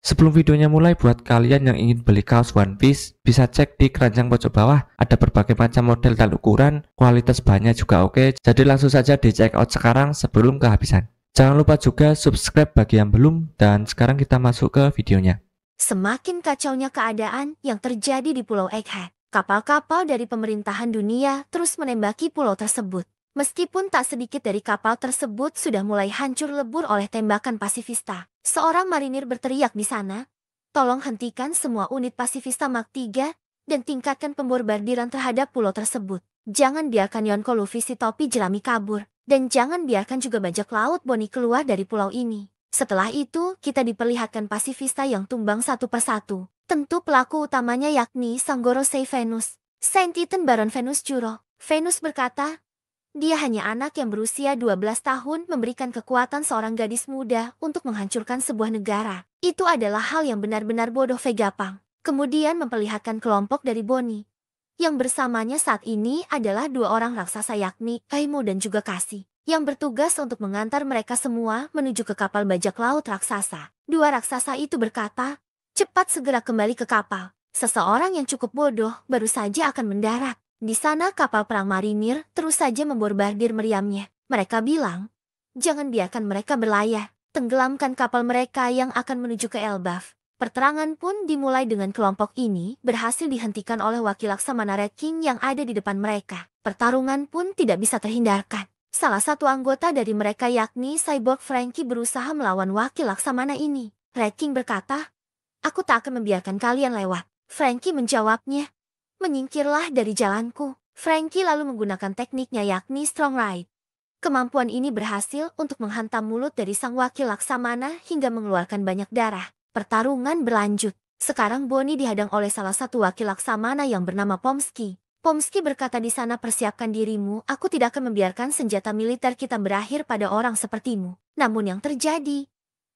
Sebelum videonya mulai, buat kalian yang ingin beli kaos One Piece, bisa cek di keranjang pojok bawah. Ada berbagai macam model dan ukuran, kualitas bahannya juga oke. Jadi langsung saja di check out sekarang sebelum kehabisan. Jangan lupa juga subscribe bagi yang belum, dan sekarang kita masuk ke videonya. Semakin kacaunya keadaan yang terjadi di Pulau Egghead. Kapal-kapal dari pemerintahan dunia terus menembaki pulau tersebut. Meskipun tak sedikit dari kapal tersebut sudah mulai hancur lebur oleh tembakan pasifista. Seorang marinir berteriak di sana, "Tolong hentikan semua unit pasifista Mark 3 dan tingkatkan pembombardiran terhadap pulau tersebut. Jangan biarkan Yonko Luffy si topi jerami kabur. Dan jangan biarkan juga bajak laut Bonnie keluar dari pulau ini." Setelah itu, kita diperlihatkan pasifista yang tumbang satu persatu. Tentu pelaku utamanya yakni Sang Gorosei Venus, Saint Titan Baron Venus Juro. Venus berkata, dia hanya anak yang berusia 12 tahun memberikan kekuatan seorang gadis muda untuk menghancurkan sebuah negara. Itu adalah hal yang benar-benar bodoh Vegapunk. Kemudian memperlihatkan kelompok dari Bonnie. Yang bersamanya saat ini adalah dua orang raksasa yakni Kaimo dan juga Kasi, yang bertugas untuk mengantar mereka semua menuju ke kapal bajak laut raksasa. Dua raksasa itu berkata, "Cepat segera kembali ke kapal. Seseorang yang cukup bodoh baru saja akan mendarat." Di sana kapal perang marinir terus saja membombardir meriamnya. Mereka bilang, "Jangan biarkan mereka berlayar. Tenggelamkan kapal mereka yang akan menuju ke Elbaf." Perterangan pun dimulai dengan kelompok ini berhasil dihentikan oleh wakil Laksamana Red King yang ada di depan mereka. Pertarungan pun tidak bisa terhindarkan. Salah satu anggota dari mereka yakni Cyborg Franky berusaha melawan wakil Laksamana ini. Red King berkata, "Aku tak akan membiarkan kalian lewat." Franky menjawabnya, "Menyingkirlah dari jalanku." Franky lalu menggunakan tekniknya yakni Strong Ride. Kemampuan ini berhasil untuk menghantam mulut dari sang wakil Laksamana hingga mengeluarkan banyak darah. Pertarungan berlanjut. Sekarang Bonnie dihadang oleh salah satu wakil Laksamana yang bernama Pomsky. Pomsky berkata di sana, "Persiapkan dirimu, aku tidak akan membiarkan senjata militer kita berakhir pada orang sepertimu." Namun yang terjadi,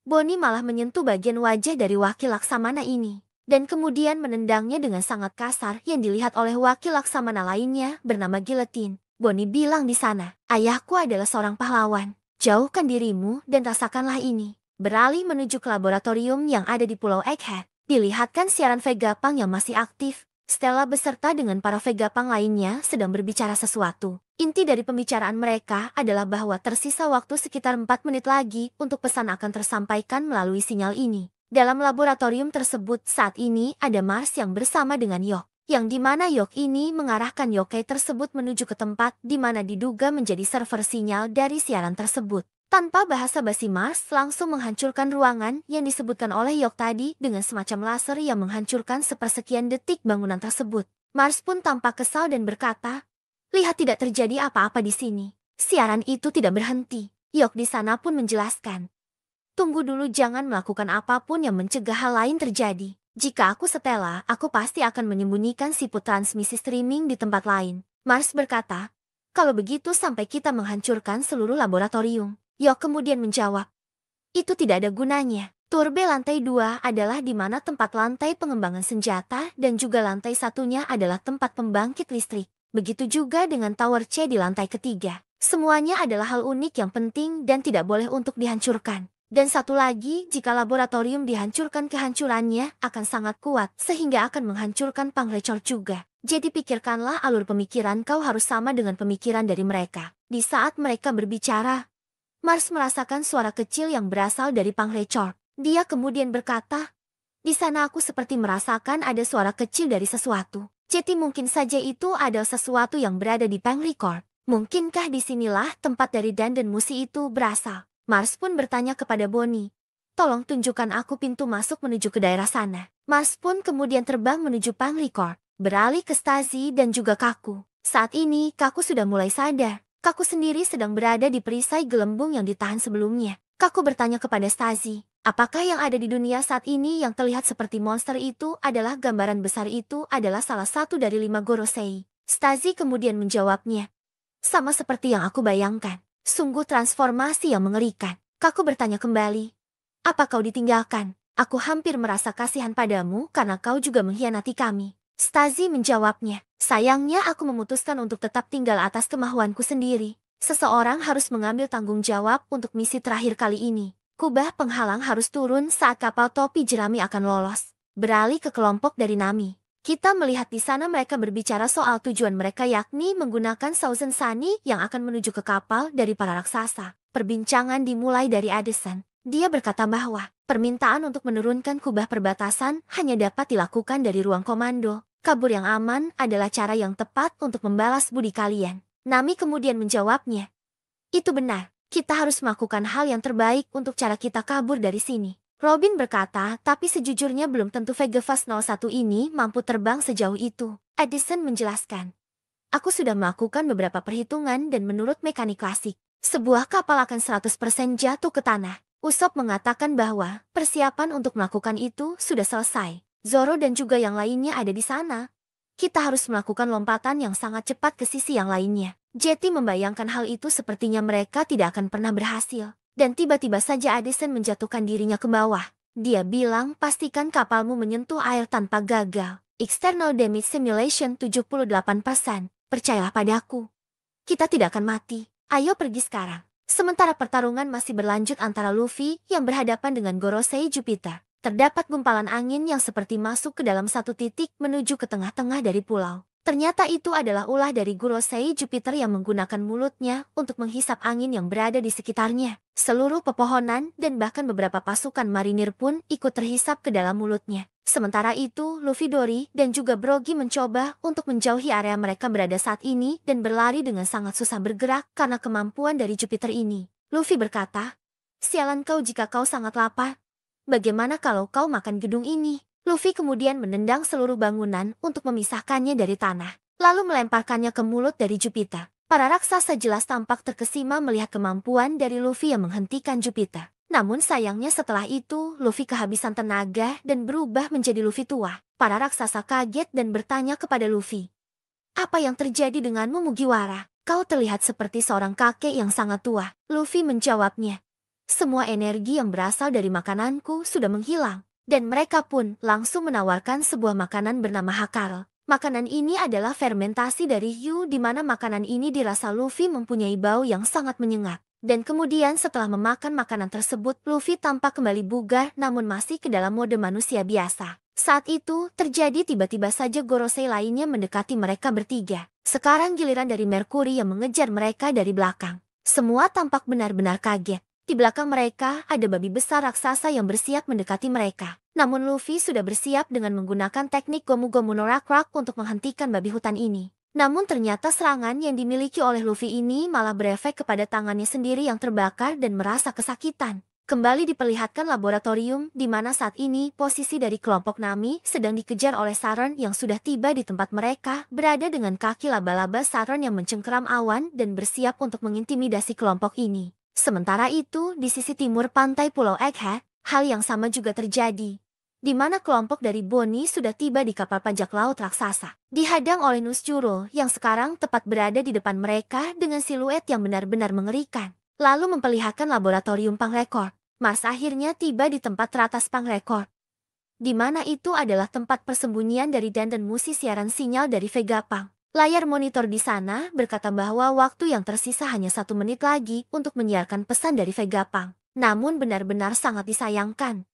Bonnie malah menyentuh bagian wajah dari wakil Laksamana ini. Dan kemudian menendangnya dengan sangat kasar yang dilihat oleh wakil Laksamana lainnya bernama Guillotine. Bonnie bilang di sana, "Ayahku adalah seorang pahlawan. Jauhkan dirimu dan rasakanlah ini." Beralih menuju ke laboratorium yang ada di Pulau Egghead, dilihatkan siaran Vegapunk yang masih aktif. Stella beserta dengan para Vegapunk lainnya sedang berbicara sesuatu. Inti dari pembicaraan mereka adalah bahwa tersisa waktu sekitar 4 menit lagi untuk pesan akan tersampaikan melalui sinyal ini. Dalam laboratorium tersebut saat ini ada Mars yang bersama dengan Yok, yang dimana Yok ini mengarahkan yokai tersebut menuju ke tempat di mana diduga menjadi server sinyal dari siaran tersebut. Tanpa basa-basi Mars langsung menghancurkan ruangan yang disebutkan oleh Yok tadi dengan semacam laser yang menghancurkan sepersekian detik bangunan tersebut. Mars pun tampak kesal dan berkata, "Lihat, tidak terjadi apa-apa di sini. Siaran itu tidak berhenti." Yok di sana pun menjelaskan, "Tunggu dulu, jangan melakukan apapun yang mencegah hal lain terjadi. Jika aku Stella, aku pasti akan menyembunyikan siput transmisi streaming di tempat lain." Mars berkata, "Kalau begitu sampai kita menghancurkan seluruh laboratorium." Yok kemudian menjawab, "Itu tidak ada gunanya. Turbe lantai 2 adalah di mana tempat lantai pengembangan senjata dan juga lantai satunya adalah tempat pembangkit listrik. Begitu juga dengan Tower C di lantai ketiga. Semuanya adalah hal unik yang penting dan tidak boleh untuk dihancurkan. Dan satu lagi, jika laboratorium dihancurkan, kehancurannya akan sangat kuat sehingga akan menghancurkan Pangrecor juga. Jadi pikirkanlah alur pemikiran, kau harus sama dengan pemikiran dari mereka." Di saat mereka berbicara, Mars merasakan suara kecil yang berasal dari Pangrecor. Dia kemudian berkata, "Di sana aku seperti merasakan ada suara kecil dari sesuatu. Jadi mungkin saja itu adalah sesuatu yang berada di Pangrecor. Mungkinkah disinilah tempat dari Dan dan Musi itu berasal?" Mars pun bertanya kepada Bonnie, "Tolong tunjukkan aku pintu masuk menuju ke daerah sana." Mars pun kemudian terbang menuju Pangrecor, beralih ke Stazi dan juga Kaku. Saat ini Kaku sudah mulai sadar. Kaku sendiri sedang berada di perisai gelembung yang ditahan sebelumnya. Kaku bertanya kepada Stazi, "Apakah yang ada di dunia saat ini yang terlihat seperti monster itu adalah gambaran besar itu adalah salah satu dari 5 Gorosei?" Stazi kemudian menjawabnya, "Sama seperti yang aku bayangkan. Sungguh transformasi yang mengerikan." Kaku bertanya kembali, "Apa kau ditinggalkan? Aku hampir merasa kasihan padamu karena kau juga mengkhianati kami." Stazi menjawabnya, "Sayangnya aku memutuskan untuk tetap tinggal atas kemauanku sendiri. Seseorang harus mengambil tanggung jawab untuk misi terakhir kali ini. Kubah penghalang harus turun saat kapal topi jerami akan lolos. Beralih ke kelompok dari Nami. Kita melihat di sana mereka berbicara soal tujuan mereka, yakni menggunakan Thousand Sunny yang akan menuju ke kapal dari para raksasa. Perbincangan dimulai dari Addison. Dia berkata bahwa permintaan untuk menurunkan kubah perbatasan hanya dapat dilakukan dari ruang komando. Kabur yang aman adalah cara yang tepat untuk membalas budi kalian. Nami kemudian menjawabnya. Itu benar. Kita harus melakukan hal yang terbaik untuk cara kita kabur dari sini. Robin berkata, tapi sejujurnya belum tentu Vegafast 01 ini mampu terbang sejauh itu. Addison menjelaskan. Aku sudah melakukan beberapa perhitungan dan menurut mekanik klasik, sebuah kapal akan 100% jatuh ke tanah. Usopp mengatakan bahwa persiapan untuk melakukan itu sudah selesai. Zoro dan juga yang lainnya ada di sana. Kita harus melakukan lompatan yang sangat cepat ke sisi yang lainnya. Jetty membayangkan hal itu, sepertinya mereka tidak akan pernah berhasil. Dan tiba-tiba saja Addison menjatuhkan dirinya ke bawah. Dia bilang, pastikan kapalmu menyentuh air tanpa gagal. External damage simulation 78%. Percayalah padaku. Kita tidak akan mati. Ayo pergi sekarang. Sementara pertarungan masih berlanjut antara Luffy yang berhadapan dengan Gorosei Jupiter. Terdapat gumpalan angin yang seperti masuk ke dalam satu titik menuju ke tengah-tengah dari pulau. Ternyata itu adalah ulah dari Gorosei Jupiter yang menggunakan mulutnya untuk menghisap angin yang berada di sekitarnya. Seluruh pepohonan dan bahkan beberapa pasukan marinir pun ikut terhisap ke dalam mulutnya. Sementara itu, Luffy, Dory, dan juga Brogy mencoba untuk menjauhi area mereka berada saat ini dan berlari dengan sangat susah bergerak karena kemampuan dari Jupiter ini. Luffy berkata, sialan kau jika kau sangat lapar. Bagaimana kalau kau makan gedung ini? Luffy kemudian menendang seluruh bangunan untuk memisahkannya dari tanah, lalu melemparkannya ke mulut dari Jupiter. Para raksasa jelas tampak terkesima melihat kemampuan dari Luffy yang menghentikan Jupiter. Namun sayangnya setelah itu, Luffy kehabisan tenaga dan berubah menjadi Luffy tua. Para raksasa kaget dan bertanya kepada Luffy, apa yang terjadi denganmu, Mugiwara? Kau terlihat seperti seorang kakek yang sangat tua. Luffy menjawabnya, semua energi yang berasal dari makananku sudah menghilang. Dan mereka pun langsung menawarkan sebuah makanan bernama Hakal. Makanan ini adalah fermentasi dari hiu, di mana makanan ini dirasa Luffy mempunyai bau yang sangat menyengat. Dan kemudian setelah memakan makanan tersebut, Luffy tampak kembali bugar namun masih ke dalam mode manusia biasa. Saat itu, terjadi tiba-tiba saja Gorosei lainnya mendekati mereka bertiga. Sekarang giliran dari Mercury yang mengejar mereka dari belakang. Semua tampak benar-benar kaget. Di belakang mereka ada babi besar raksasa yang bersiap mendekati mereka. Namun Luffy sudah bersiap dengan menggunakan teknik Gomu Gomu no Rock untuk menghentikan babi hutan ini. Namun ternyata serangan yang dimiliki oleh Luffy ini malah berefek kepada tangannya sendiri yang terbakar dan merasa kesakitan. Kembali diperlihatkan laboratorium di mana saat ini posisi dari kelompok Nami sedang dikejar oleh Saron yang sudah tiba di tempat mereka, berada dengan kaki laba-laba Saron yang mencengkeram awan dan bersiap untuk mengintimidasi kelompok ini. Sementara itu, di sisi timur pantai Pulau Egghead, hal yang sama juga terjadi, di mana kelompok dari Bonnie sudah tiba di kapal bajak laut raksasa, dihadang oleh Nusjuro yang sekarang tepat berada di depan mereka dengan siluet yang benar-benar mengerikan, lalu memperlihatkan laboratorium Pangrekord. Mars akhirnya tiba di tempat teratas Pangrekord, di mana itu adalah tempat persembunyian dari dan musisi siaran sinyal dari Vegapunk. Layar monitor di sana berkata bahwa waktu yang tersisa hanya 1 menit lagi untuk menyiarkan pesan dari Vegapunk. Namun benar-benar sangat disayangkan,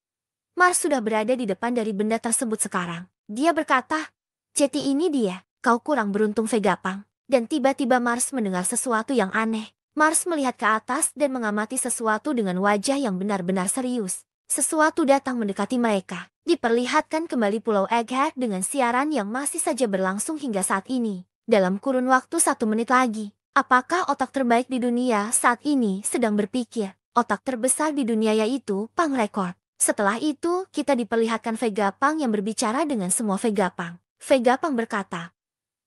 Mars sudah berada di depan dari benda tersebut sekarang. Dia berkata, Jetty ini dia, kau kurang beruntung Vegapunk. Dan tiba-tiba Mars mendengar sesuatu yang aneh. Mars melihat ke atas dan mengamati sesuatu dengan wajah yang benar-benar serius. Sesuatu datang mendekati mereka. Diperlihatkan kembali Pulau Egghead dengan siaran yang masih saja berlangsung hingga saat ini. Dalam kurun waktu 1 menit lagi, apakah otak terbaik di dunia saat ini sedang berpikir? Otak terbesar di dunia yaitu Pangrekord. Setelah itu, kita diperlihatkan Vegapunk yang berbicara dengan semua Vegapunk. Vegapunk berkata,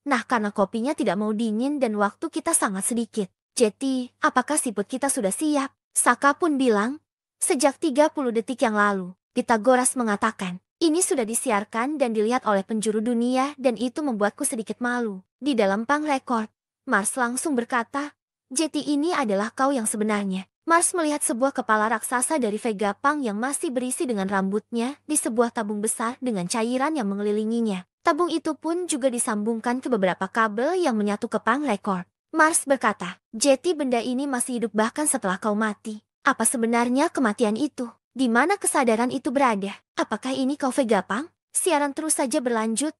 nah karena kopinya tidak mau dingin dan waktu kita sangat sedikit. Jetty, apakah siput kita sudah siap? Saka pun bilang, sejak 30 detik yang lalu. Pythagoras mengatakan, ini sudah disiarkan dan dilihat oleh penjuru dunia dan itu membuatku sedikit malu. Di dalam Pangrekord, Mars langsung berkata, Jetty ini adalah kau yang sebenarnya. Mars melihat sebuah kepala raksasa dari Vegapunk yang masih berisi dengan rambutnya di sebuah tabung besar dengan cairan yang mengelilinginya. Tabung itu pun juga disambungkan ke beberapa kabel yang menyatu ke Pangrekord. Mars berkata, Jetty benda ini masih hidup bahkan setelah kau mati. Apa sebenarnya kematian itu? Di mana kesadaran itu berada? Apakah ini kau Vegapunk? Siaran terus saja berlanjut.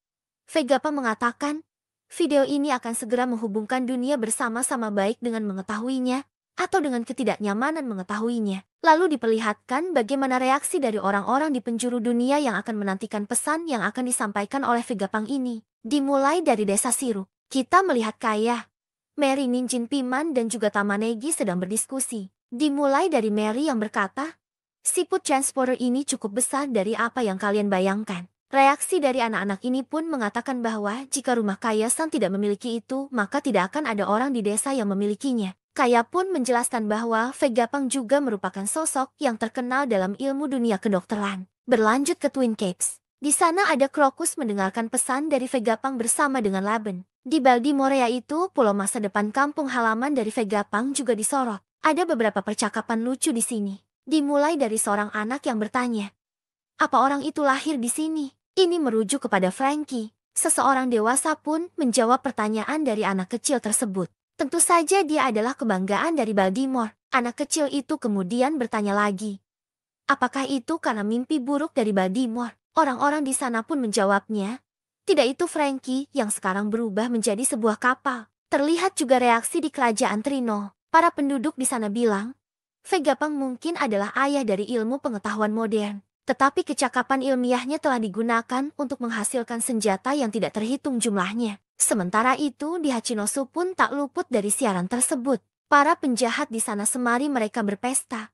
Vegapunk mengatakan, video ini akan segera menghubungkan dunia bersama-sama baik dengan mengetahuinya, atau dengan ketidaknyamanan mengetahuinya. Lalu diperlihatkan bagaimana reaksi dari orang-orang di penjuru dunia yang akan menantikan pesan yang akan disampaikan oleh Vegapunk ini. Dimulai dari desa Siru, kita melihat Kaya, Mary, Ninjin Piman dan juga Tamanegi sedang berdiskusi. Dimulai dari Mary yang berkata, siput transporter ini cukup besar dari apa yang kalian bayangkan. Reaksi dari anak-anak ini pun mengatakan bahwa jika rumah Kaya-san tidak memiliki itu, maka tidak akan ada orang di desa yang memilikinya. Kaya pun menjelaskan bahwa Vegapunk juga merupakan sosok yang terkenal dalam ilmu dunia kedokteran. Berlanjut ke Twin Capes. Di sana ada Crocus mendengarkan pesan dari Vegapunk bersama dengan Laben. Di Baltimorea itu, pulau masa depan kampung halaman dari Vegapunk juga disorot. Ada beberapa percakapan lucu di sini. Dimulai dari seorang anak yang bertanya, apa orang itu lahir di sini? Ini merujuk kepada Frankie. Seseorang dewasa pun menjawab pertanyaan dari anak kecil tersebut. Tentu saja dia adalah kebanggaan dari Baltimore. Anak kecil itu kemudian bertanya lagi, apakah itu karena mimpi buruk dari Baltimore? Orang-orang di sana pun menjawabnya, tidak, itu Frankie yang sekarang berubah menjadi sebuah kapal. Terlihat juga reaksi di kerajaan Trino. Para penduduk di sana bilang, Vegapunk mungkin adalah ayah dari ilmu pengetahuan modern. Tetapi kecakapan ilmiahnya telah digunakan untuk menghasilkan senjata yang tidak terhitung jumlahnya. Sementara itu di Hachinosu pun tak luput dari siaran tersebut. Para penjahat di sana semari mereka berpesta.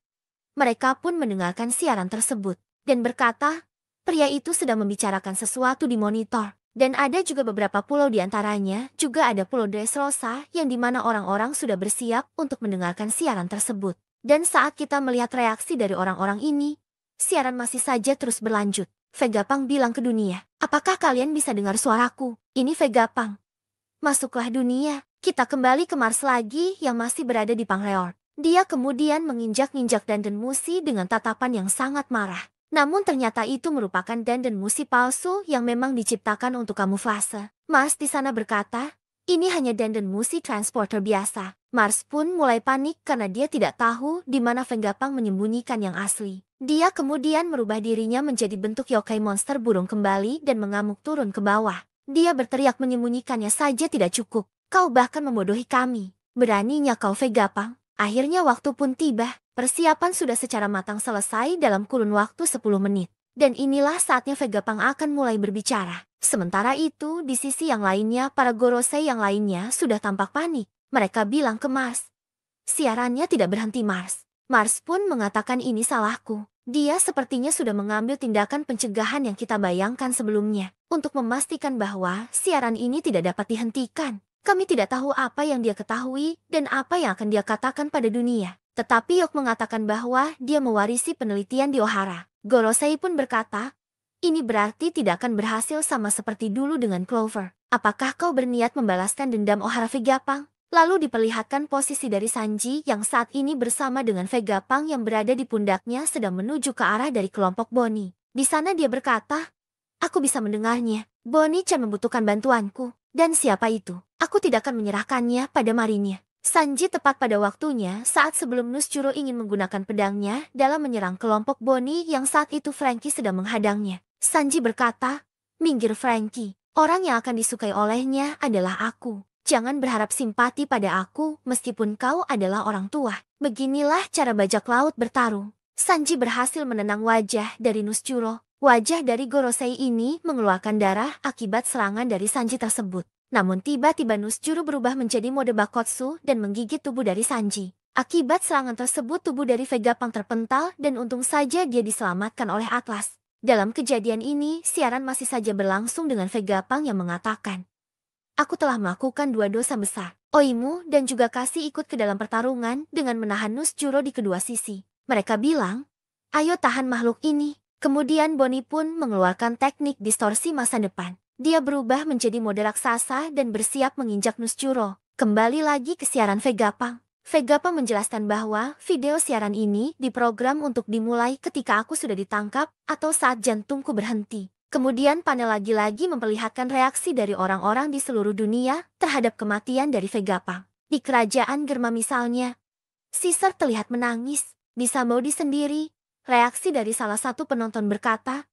Mereka pun mendengarkan siaran tersebut dan berkata, pria itu sedang membicarakan sesuatu di monitor. Dan ada juga beberapa pulau di antaranya, juga ada Pulau Dressrosa yang dimana orang-orang sudah bersiap untuk mendengarkan siaran tersebut. Dan saat kita melihat reaksi dari orang-orang ini, siaran masih saja terus berlanjut. Vegapunk bilang ke dunia, apakah kalian bisa dengar suaraku? Ini Vegapunk. Masuklah dunia, kita kembali ke Mars lagi yang masih berada di Pangreor. Dia kemudian menginjak-injak Dandan Mushi dengan tatapan yang sangat marah. Namun ternyata itu merupakan Dandan Mushi palsu yang memang diciptakan untuk kamuflase. Mars di sana berkata, ini hanya Dandan Mushi transporter biasa. Mars pun mulai panik karena dia tidak tahu di mana Vegapunk menyembunyikan yang asli. Dia kemudian merubah dirinya menjadi bentuk yokai monster burung kembali dan mengamuk turun ke bawah. Dia berteriak menyembunyikannya saja tidak cukup. Kau bahkan membodohi kami. Beraninya kau Vegapunk. Akhirnya waktu pun tiba. Persiapan sudah secara matang selesai dalam kurun waktu 10 menit. Dan inilah saatnya Vegapunk akan mulai berbicara. Sementara itu, di sisi yang lainnya, para Gorosei yang lainnya sudah tampak panik. Mereka bilang ke Mars, siarannya tidak berhenti Mars. Mars pun mengatakan ini salahku. Dia sepertinya sudah mengambil tindakan pencegahan yang kita bayangkan sebelumnya. Untuk memastikan bahwa siaran ini tidak dapat dihentikan. Kami tidak tahu apa yang dia ketahui dan apa yang akan dia katakan pada dunia. Tetapi Yok mengatakan bahwa dia mewarisi penelitian di Ohara. Gorosei pun berkata, ini berarti tidak akan berhasil sama seperti dulu dengan Clover. Apakah kau berniat membalaskan dendam Ohara Vegapunk? Lalu diperlihatkan posisi dari Sanji yang saat ini bersama dengan Vegapunk yang berada di pundaknya sedang menuju ke arah dari kelompok Bonnie. Di sana dia berkata, aku bisa mendengarnya. Bonnie-chan membutuhkan bantuanku. Dan siapa itu? Aku tidak akan menyerahkannya pada Marinnya. Sanji tepat pada waktunya saat sebelum Nushiro ingin menggunakan pedangnya dalam menyerang kelompok Bonnie yang saat itu Frankie sedang menghadangnya. Sanji berkata, minggir Frankie, orang yang akan disukai olehnya adalah aku. Jangan berharap simpati pada aku meskipun kau adalah orang tua. Beginilah cara bajak laut bertarung. Sanji berhasil menenang wajah dari Nushiro. Wajah dari Gorosei ini mengeluarkan darah akibat serangan dari Sanji tersebut. Namun tiba-tiba Nushiro berubah menjadi mode Bakotsu dan menggigit tubuh dari Sanji. Akibat serangan tersebut tubuh dari Vegapunk terpental dan untung saja dia diselamatkan oleh Atlas. Dalam kejadian ini siaran masih saja berlangsung dengan Vegapunk yang mengatakan, aku telah melakukan 2 dosa besar. Oimu dan juga Kasi ikut ke dalam pertarungan dengan menahan Nushiro di kedua sisi. Mereka bilang, ayo tahan makhluk ini. Kemudian Bonnie pun mengeluarkan teknik distorsi masa depan. Dia berubah menjadi mode raksasa dan bersiap menginjak Nushiro. Kembali lagi ke siaran Vegapunk. Vegapunk menjelaskan bahwa video siaran ini diprogram untuk dimulai ketika aku sudah ditangkap atau saat jantungku berhenti. Kemudian panel lagi-lagi memperlihatkan reaksi dari orang-orang di seluruh dunia terhadap kematian dari Vegapunk. Di kerajaan Germa misalnya, Caesar terlihat menangis. Bisa Maudi sendiri. Reaksi dari salah satu penonton berkata,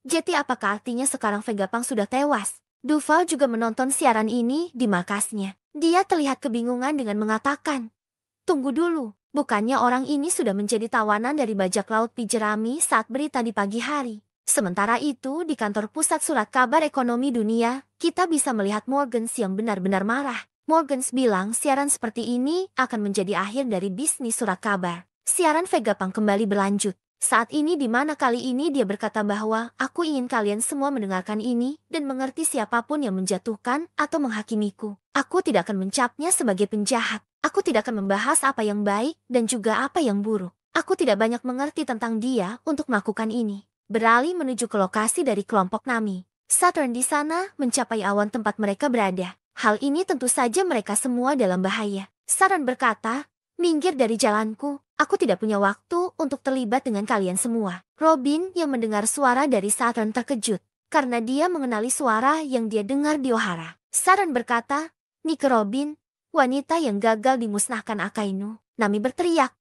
"Jadi apakah artinya sekarang Vegapunk sudah tewas?" Duval juga menonton siaran ini di markasnya. Dia terlihat kebingungan dengan mengatakan, "Tunggu dulu, bukannya orang ini sudah menjadi tawanan dari bajak laut Pijerami saat berita di pagi hari?" Sementara itu, di kantor pusat surat kabar ekonomi dunia, kita bisa melihat Morgans yang benar-benar marah. Morgans bilang siaran seperti ini akan menjadi akhir dari bisnis surat kabar. Siaran Vegapunk kembali berlanjut. Saat ini di mana kali ini dia berkata bahwa aku ingin kalian semua mendengarkan ini dan mengerti siapapun yang menjatuhkan atau menghakimiku. Aku tidak akan mencapnya sebagai penjahat. Aku tidak akan membahas apa yang baik dan juga apa yang buruk. Aku tidak banyak mengerti tentang dia untuk melakukan ini. Beralih menuju ke lokasi dari kelompok Nami. Saturn di sana mencapai awan tempat mereka berada. Hal ini tentu saja mereka semua dalam bahaya. Saturn berkata, "Minggir dari jalanku. Aku tidak punya waktu untuk terlibat dengan kalian semua." Robin yang mendengar suara dari Saturn terkejut, karena dia mengenali suara yang dia dengar di Ohara. Saturn berkata, "Nike Robin, wanita yang gagal dimusnahkan Akainu." Nami berteriak,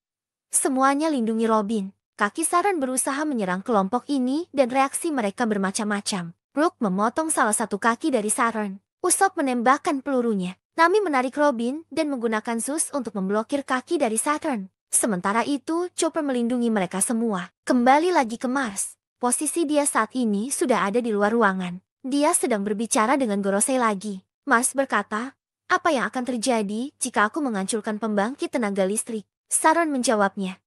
"Semuanya lindungi Robin." Kaki Saturn berusaha menyerang kelompok ini dan reaksi mereka bermacam-macam. Brook memotong salah satu kaki dari Saturn. Usopp menembakkan pelurunya. Nami menarik Robin dan menggunakan Zeus untuk memblokir kaki dari Saturn. Sementara itu, Chopper melindungi mereka semua. Kembali lagi ke Mars. Posisi dia saat ini sudah ada di luar ruangan. Dia sedang berbicara dengan Gorosei lagi. Mars berkata, "Apa yang akan terjadi jika aku menghancurkan pembangkit tenaga listrik?" Saturn menjawabnya,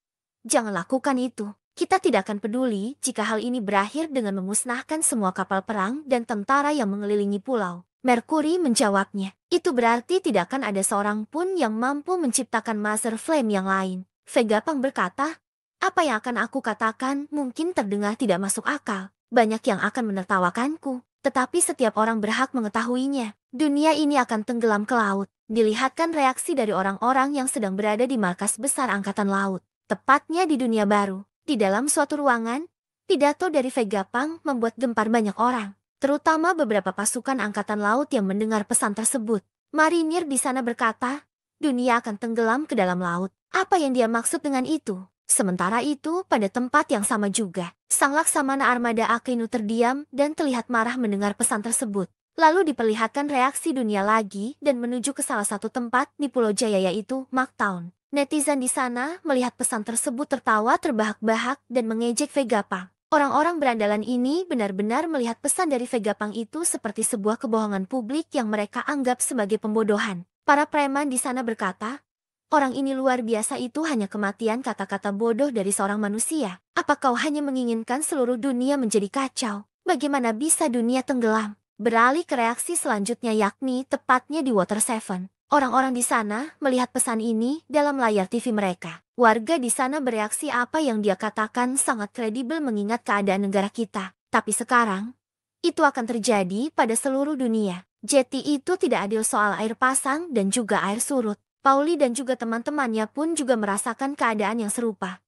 "Jangan lakukan itu. Kita tidak akan peduli jika hal ini berakhir dengan memusnahkan semua kapal perang dan tentara yang mengelilingi pulau." Mercury menjawabnya, "Itu berarti tidak akan ada seorang pun yang mampu menciptakan Master Flame yang lain." Vegapunk berkata, "Apa yang akan aku katakan mungkin terdengar tidak masuk akal. Banyak yang akan menertawakanku, tetapi setiap orang berhak mengetahuinya. Dunia ini akan tenggelam ke laut." Dilihatkan reaksi dari orang-orang yang sedang berada di markas besar Angkatan Laut. Tepatnya di dunia baru, di dalam suatu ruangan, pidato dari Vegapunk membuat gempar banyak orang, terutama beberapa pasukan Angkatan Laut yang mendengar pesan tersebut. Marinir di sana berkata, dunia akan tenggelam ke dalam laut. Apa yang dia maksud dengan itu? Sementara itu, pada tempat yang sama juga, sang laksamana armada Akainu terdiam dan terlihat marah mendengar pesan tersebut. Lalu diperlihatkan reaksi dunia lagi dan menuju ke salah satu tempat di Pulau Jaya yaitu Marktown. Netizen di sana melihat pesan tersebut tertawa terbahak-bahak dan mengejek Vegapunk. Orang-orang berandalan ini benar-benar melihat pesan dari Vegapunk itu seperti sebuah kebohongan publik yang mereka anggap sebagai pembodohan. Para preman di sana berkata, "Orang ini luar biasa, itu hanya kematian kata-kata bodoh dari seorang manusia. Apa kau hanya menginginkan seluruh dunia menjadi kacau? Bagaimana bisa dunia tenggelam?" Beralih ke reaksi selanjutnya yakni tepatnya di Water Seven. Orang-orang di sana melihat pesan ini dalam layar TV mereka. Warga di sana bereaksi apa yang dia katakan sangat kredibel mengingat keadaan negara kita. Tapi sekarang, itu akan terjadi pada seluruh dunia. Jeti itu tidak adil soal air pasang dan juga air surut. Pauli dan juga teman-temannya pun juga merasakan keadaan yang serupa.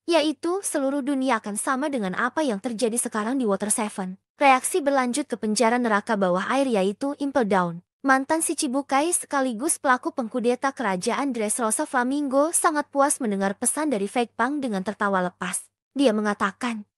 Yaitu seluruh dunia akan sama dengan apa yang terjadi sekarang di Water Seven. Reaksi berlanjut ke penjara neraka bawah air yaitu Impel Down. Mantan si Chibukai sekaligus pelaku pengkudeta kerajaan Dressrosa Flamingo sangat puas mendengar pesan dari Vegapunk dengan tertawa lepas. Dia mengatakan,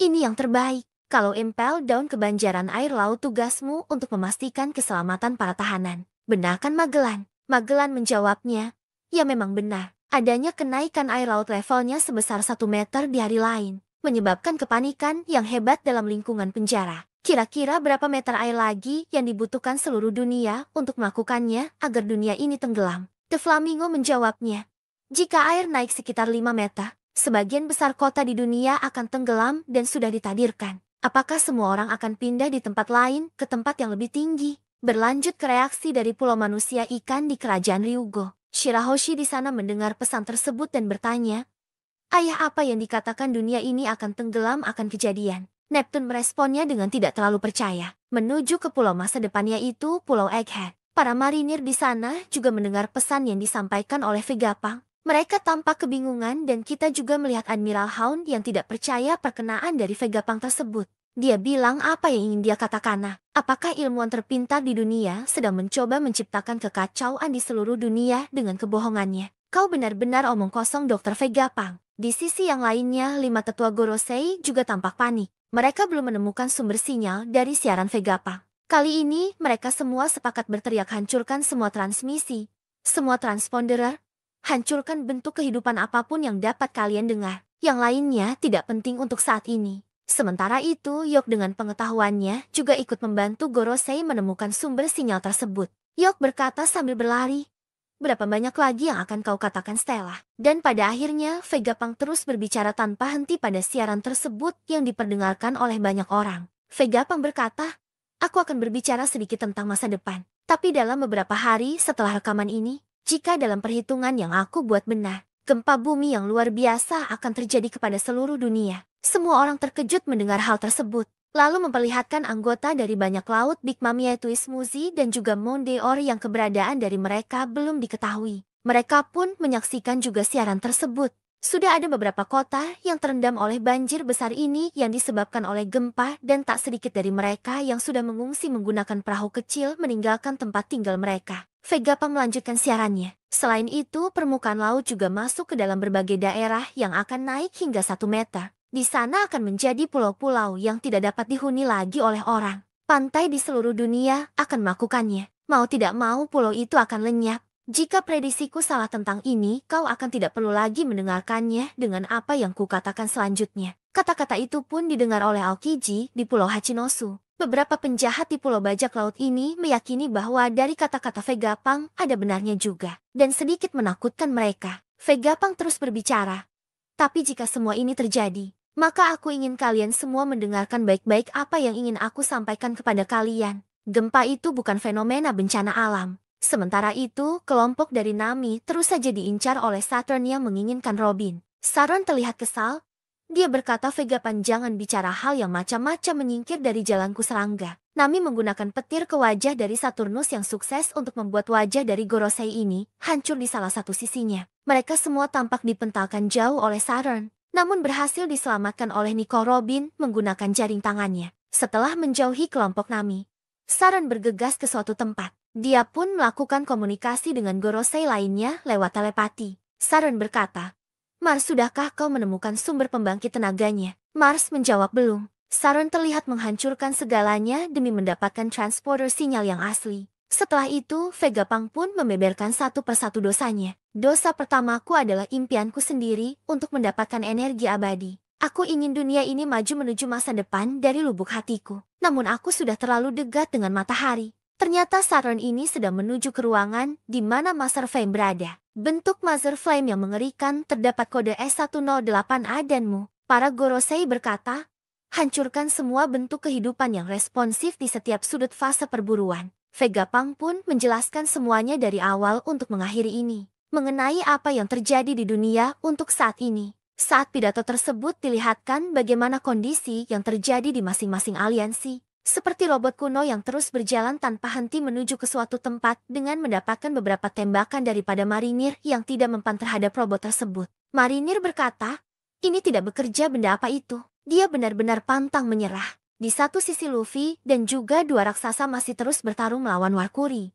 "Ini yang terbaik. Kalau Impel Down kebanjaran air laut, tugasmu untuk memastikan keselamatan para tahanan. Benar kan Magellan?" Magellan menjawabnya, "Ya memang benar. Adanya kenaikan air laut levelnya sebesar 1 meter di hari lain, menyebabkan kepanikan yang hebat dalam lingkungan penjara. Kira-kira berapa meter air lagi yang dibutuhkan seluruh dunia untuk melakukannya agar dunia ini tenggelam?" The Flamingo menjawabnya, "Jika air naik sekitar 5 meter, sebagian besar kota di dunia akan tenggelam dan sudah ditakdirkan. Apakah semua orang akan pindah di tempat lain ke tempat yang lebih tinggi?" Berlanjut ke reaksi dari pulau manusia ikan di kerajaan Ryugo. Shirahoshi di sana mendengar pesan tersebut dan bertanya, "Ayah, apa yang dikatakan dunia ini akan tenggelam akan kejadian?" Neptune meresponnya dengan tidak terlalu percaya. Menuju ke pulau masa depannya itu Pulau Egghead. Para marinir di sana juga mendengar pesan yang disampaikan oleh Vegapunk. Mereka tampak kebingungan dan kita juga melihat Admiral Hound yang tidak percaya perkenaan dari Vegapunk tersebut. Dia bilang apa yang ingin dia katakan. Apakah ilmuwan terpintar di dunia sedang mencoba menciptakan kekacauan di seluruh dunia dengan kebohongannya? Kau benar-benar omong kosong, Dr. Vegapunk. Di sisi yang lainnya, 5 tetua Gorosei juga tampak panik. Mereka belum menemukan sumber sinyal dari siaran Vegapunk. Kali ini, mereka semua sepakat berteriak hancurkan semua transmisi, semua transponder, hancurkan bentuk kehidupan apapun yang dapat kalian dengar. Yang lainnya tidak penting untuk saat ini. Sementara itu, Yok dengan pengetahuannya juga ikut membantu Gorosei menemukan sumber sinyal tersebut. Yok berkata sambil berlari, "Berapa banyak lagi yang akan kau katakan, Stella?" Dan pada akhirnya, Vegapunk terus berbicara tanpa henti pada siaran tersebut yang diperdengarkan oleh banyak orang. Vegapunk berkata, "Aku akan berbicara sedikit tentang masa depan. Tapi dalam beberapa hari setelah rekaman ini, jika dalam perhitungan yang aku buat benar, gempa bumi yang luar biasa akan terjadi kepada seluruh dunia." Semua orang terkejut mendengar hal tersebut. Lalu memperlihatkan anggota dari banyak laut Big Mom yaitu Ismuzi dan juga Mondeor yang keberadaan dari mereka belum diketahui. Mereka pun menyaksikan juga siaran tersebut. Sudah ada beberapa kota yang terendam oleh banjir besar ini yang disebabkan oleh gempa dan tak sedikit dari mereka yang sudah mengungsi menggunakan perahu kecil meninggalkan tempat tinggal mereka. Vegapunk melanjutkan siarannya. Selain itu, permukaan laut juga masuk ke dalam berbagai daerah yang akan naik hingga 1 meter. Di sana akan menjadi pulau-pulau yang tidak dapat dihuni lagi oleh orang. Pantai di seluruh dunia akan melakukannya. Mau tidak mau pulau itu akan lenyap. Jika prediksiku salah tentang ini, kau akan tidak perlu lagi mendengarkannya dengan apa yang kukatakan selanjutnya. Kata-kata itu pun didengar oleh Aokiji di Pulau Hachinosu. Beberapa penjahat di Pulau Bajak Laut ini meyakini bahwa dari kata-kata Vegapunk ada benarnya juga. Dan sedikit menakutkan mereka. Vegapunk terus berbicara. "Tapi jika semua ini terjadi, maka aku ingin kalian semua mendengarkan baik-baik apa yang ingin aku sampaikan kepada kalian. Gempa itu bukan fenomena bencana alam. Sementara itu, kelompok dari Nami terus saja diincar oleh Saturn yang menginginkan Robin." Saturn terlihat kesal. Dia berkata, "Vegapunk, jangan bicara hal yang macam-macam, menyingkir dari jalanku serangga." Nami menggunakan petir ke wajah dari Saturnus yang sukses untuk membuat wajah dari Gorosei ini hancur di salah satu sisinya. Mereka semua tampak dipentalkan jauh oleh Saturn, namun berhasil diselamatkan oleh Nico Robin menggunakan jaring tangannya. Setelah menjauhi kelompok Nami, Saturn bergegas ke suatu tempat. Dia pun melakukan komunikasi dengan Gorosei lainnya lewat telepati. Saturn berkata, "Mars, sudahkah kau menemukan sumber pembangkit tenaganya?" Mars menjawab, "Belum." Saturn terlihat menghancurkan segalanya demi mendapatkan transporter sinyal yang asli. Setelah itu, Vegapunk pun membeberkan satu persatu dosanya. "Dosa pertamaku adalah impianku sendiri untuk mendapatkan energi abadi. Aku ingin dunia ini maju menuju masa depan dari lubuk hatiku. Namun aku sudah terlalu dekat dengan matahari." Ternyata Saturn ini sedang menuju ke ruangan di mana Master Flame berada. Bentuk Master Flame yang mengerikan, terdapat kode S108A dan Mu. Para Gorosei berkata, "Hancurkan semua bentuk kehidupan yang responsif di setiap sudut fase perburuan." Vegapunk pun menjelaskan semuanya dari awal untuk mengakhiri ini. Mengenai apa yang terjadi di dunia untuk saat ini. Saat pidato tersebut dilihatkan bagaimana kondisi yang terjadi di masing-masing aliansi. Seperti robot kuno yang terus berjalan tanpa henti menuju ke suatu tempat dengan mendapatkan beberapa tembakan daripada marinir yang tidak mempan terhadap robot tersebut. Marinir berkata, "Ini tidak bekerja, benda apa itu?" Dia benar-benar pantang menyerah. Di satu sisi Luffy dan juga dua raksasa masih terus bertarung melawan Warkuri.